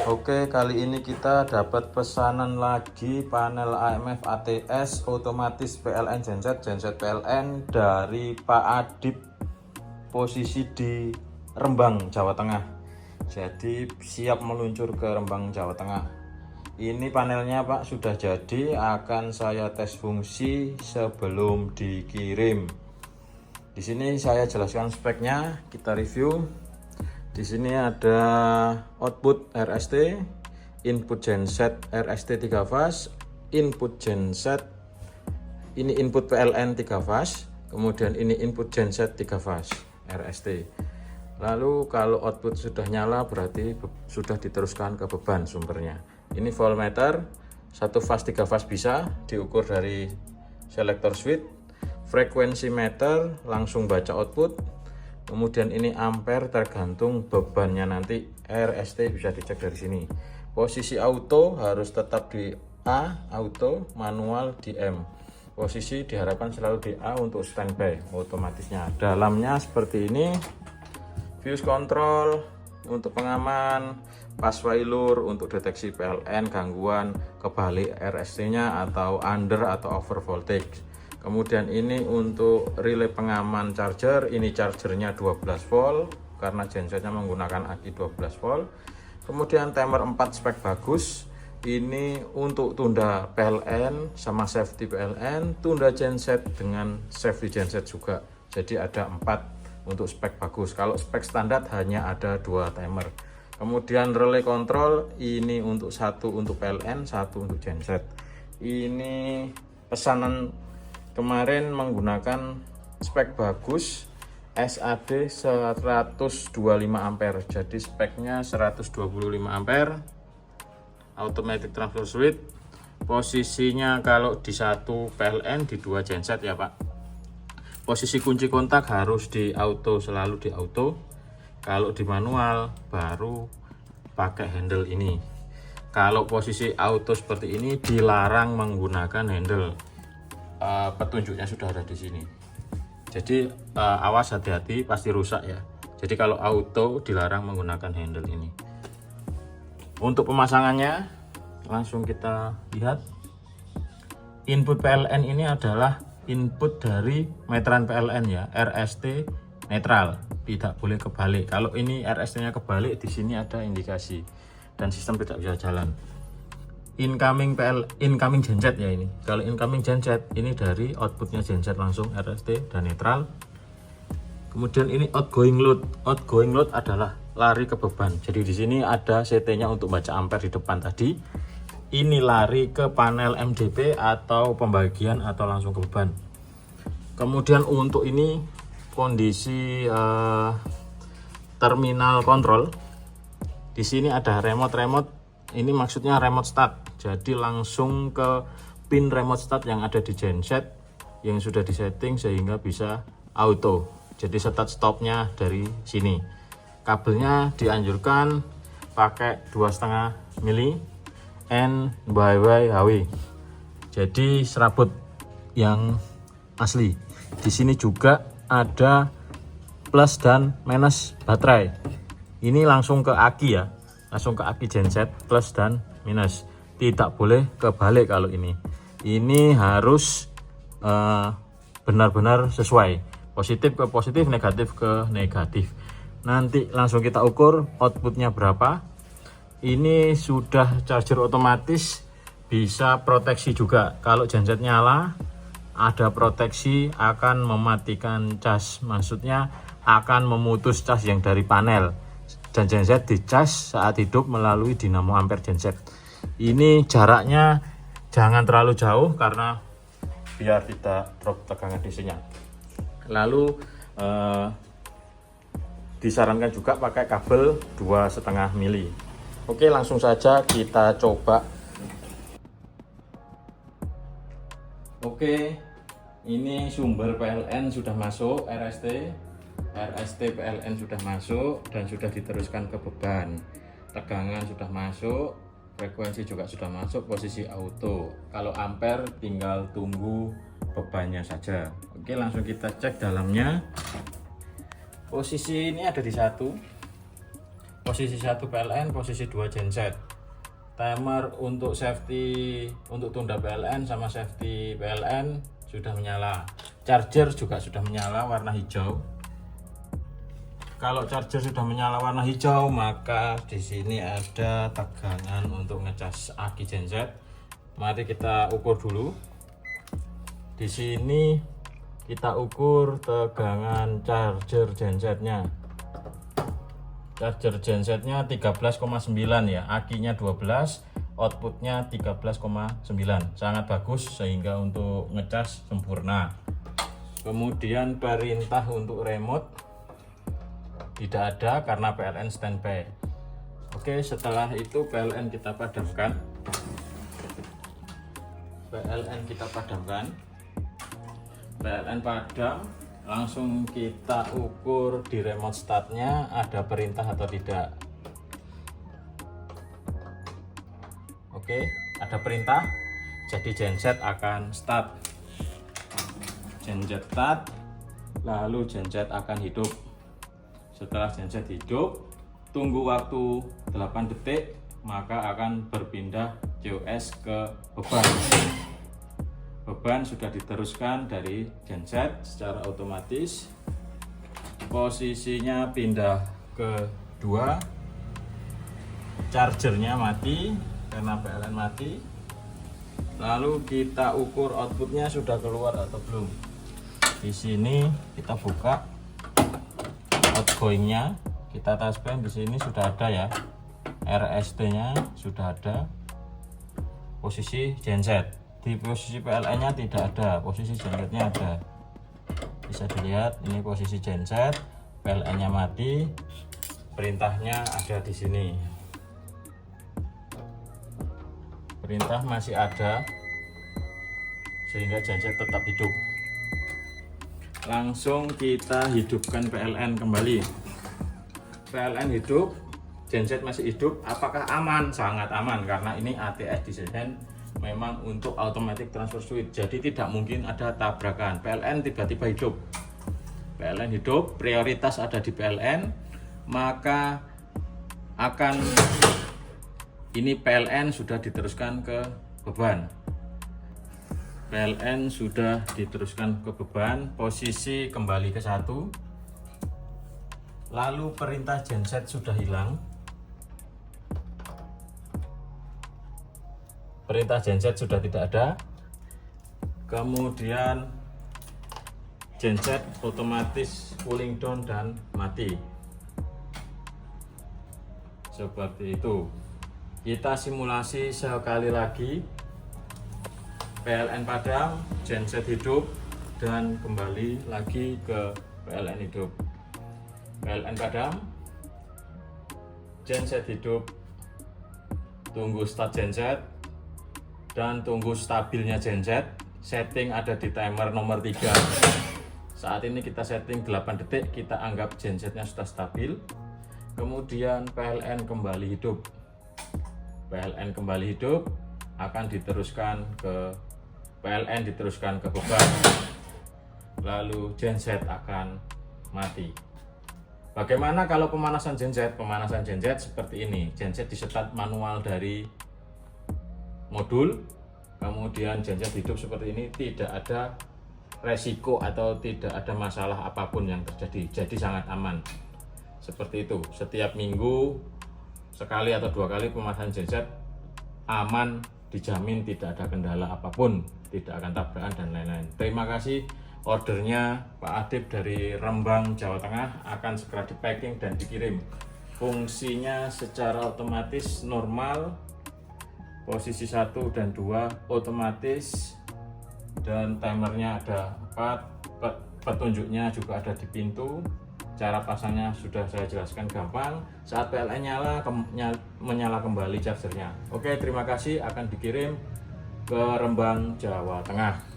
Oke, kali ini kita dapat pesanan lagi panel AMF ATS otomatis PLN genset PLN dari Pak Adip, posisi di Rembang, Jawa Tengah. Jadi siap meluncur ke Rembang, Jawa Tengah. Ini panelnya Pak sudah jadi, akan saya tes fungsi sebelum dikirim. Di sini saya jelaskan speknya, kita review. Di sini ada output RST, input genset RST 3 fase, input genset, ini input PLN 3 fase, kemudian ini input genset 3 fase RST. Lalu kalau output sudah nyala berarti sudah diteruskan ke beban sumbernya. Ini voltmeter, 1 fase 3 fase bisa diukur dari selector switch. Frekuensi meter langsung baca output. Kemudian ini ampere tergantung bebannya, nanti RST bisa dicek dari sini. Posisi auto harus tetap di A, auto, manual di M. Posisi diharapkan selalu di A untuk standby otomatisnya. Dalamnya seperti ini. Fuse control untuk pengaman, pas failure untuk deteksi PLN, gangguan kebalik RST-nya atau under atau over voltage. Kemudian ini untuk relay pengaman charger, ini chargernya 12 volt karena gensetnya menggunakan aki 12 volt. Kemudian timer 4 spek bagus, ini untuk tunda PLN sama safety PLN, tunda genset dengan safety genset juga. Jadi ada 4 untuk spek bagus. Kalau spek standar hanya ada 2 timer. Kemudian relay control, ini untuk 1 untuk PLN, 1 untuk genset. Ini pesanan kemarin menggunakan spek bagus SAD 125 ampere, jadi speknya 125 ampere, automatic transfer switch. Posisinya kalau di 1 PLN, di 2 genset ya Pak. Posisi kunci kontak harus di auto, selalu di auto. Kalau di manual baru pakai handle ini. Kalau posisi auto seperti ini dilarang menggunakan handle. Petunjuknya sudah ada di sini. Jadi awas, hati-hati, pasti rusak ya. Jadi kalau auto dilarang menggunakan handle ini. Untuk pemasangannya langsung kita lihat. Input PLN ini adalah input dari meteran PLN ya, RST netral, tidak boleh kebalik. Kalau ini RST-nya kebalik, di sini ada indikasi dan sistem tidak bisa jalan. Incoming genset ya ini. Kalau incoming genset ini dari outputnya genset langsung RST dan netral. Kemudian ini outgoing load. Outgoing load adalah lari ke beban. Jadi di sini ada CT-nya untuk baca ampere di depan tadi. Ini lari ke panel MDP atau pembagian atau langsung ke beban. Kemudian untuk ini kondisi terminal kontrol. Di sini ada remote. Ini maksudnya remote start. Jadi langsung ke pin remote start yang ada di genset yang sudah disetting sehingga bisa auto. Jadi start stopnya dari sini. Kabelnya dianjurkan pakai 2,5 mili N by HW. Jadi serabut yang asli. Di sini juga ada plus dan minus baterai. Ini langsung ke aki ya. Langsung ke aki genset plus dan minus, tidak boleh kebalik. Kalau ini harus benar-benar sesuai, positif ke positif, negatif ke negatif. Nanti langsung kita ukur outputnya berapa. Ini sudah charger otomatis, bisa proteksi juga. Kalau genset nyala ada proteksi, akan mematikan cas, maksudnya akan memutus cas yang dari panel, dan genset dicas saat hidup melalui dinamo ampere genset. Ini jaraknya jangan terlalu jauh karena biar tidak drop tegangan DC-nya. Lalu disarankan juga pakai kabel 2,5 mili. Oke, langsung saja kita coba. Oke, ini sumber PLN sudah masuk, RST PLN sudah masuk dan sudah diteruskan ke beban. Tegangan sudah masuk, frekuensi juga sudah masuk, posisi auto. Kalau ampere tinggal tunggu bebannya saja. Oke, langsung kita cek dalamnya. Posisi ini ada di 1. posisi 1 PLN, posisi 2 genset. Timer untuk safety, untuk tunda PLN sama safety PLN sudah menyala. Charger juga sudah menyala warna hijau. Kalau charger sudah menyala warna hijau, maka di sini ada tegangan untuk ngecas aki genset. Mari kita ukur dulu. Di sini kita ukur tegangan charger gensetnya. Charger gensetnya 13,9 ya, akinya 12, outputnya 13,9, sangat bagus sehingga untuk ngecas sempurna. Kemudian perintah untuk remote tidak ada karena PLN standby. Oke, setelah itu PLN kita padamkan. PLN padam, langsung kita ukur di remote startnya ada perintah atau tidak. Oke, ada perintah, jadi genset akan start. Genset start, lalu genset akan hidup. Setelah genset hidup, tunggu waktu 8 detik, maka akan berpindah COS ke beban. Beban sudah diteruskan dari genset secara otomatis. Posisinya pindah ke 2. Chargernya mati karena PLN mati. Lalu kita ukur outputnya sudah keluar atau belum. Di sini kita buka outgoingnya, kita touchpen. Di sini sudah ada ya, RST-nya sudah ada. Posisi genset. Di posisi PLN-nya tidak ada, posisi gensetnya ada. Bisa dilihat ini posisi genset, PLN-nya mati, perintahnya ada di sini. Perintah masih ada sehingga genset tetap hidup. Langsung kita hidupkan PLN kembali. PLN hidup, genset masih hidup. Apakah aman? Sangat aman karena ini ATS didesain memang untuk automatic transfer switch, jadi tidak mungkin ada tabrakan. PLN tiba-tiba hidup. PLN hidup, prioritas ada di PLN, maka akan ini PLN sudah diteruskan ke beban. PLN sudah diteruskan ke beban, posisi kembali ke 1. Lalu perintah genset sudah hilang. Perintah genset sudah tidak ada. Kemudian genset otomatis cooling down dan mati. Seperti itu. Kita simulasi sekali lagi. PLN padam, genset hidup, dan kembali lagi ke PLN hidup. PLN padam, genset hidup, tunggu start genset, dan tunggu stabilnya genset. Setting ada di timer nomor 3. Saat ini kita setting 8 detik, kita anggap gensetnya sudah stabil. Kemudian PLN kembali hidup. PLN kembali hidup, akan diteruskan ke PLN diteruskan ke beban. Lalu genset akan mati. Bagaimana kalau pemanasan genset? Pemanasan genset seperti ini. Genset disetat manual dari modul, kemudian genset hidup seperti ini, tidak ada resiko atau tidak ada masalah apapun yang terjadi, jadi sangat aman. Seperti itu, setiap minggu sekali atau 2 kali pemanasan genset aman, dijamin tidak ada kendala apapun, tidak akan tabrakan dan lain-lain. Terima kasih. Ordernya Pak Adib dari Rembang, Jawa Tengah akan segera di packing dan dikirim. Fungsinya secara otomatis normal, posisi 1 dan 2 otomatis, dan timernya ada 4, petunjuknya juga ada di pintu. Cara pasangnya sudah saya jelaskan gampang. Saat PLN nyala, menyala kembali chargernya. Oke, terima kasih, akan dikirim ke Rembang, Jawa Tengah.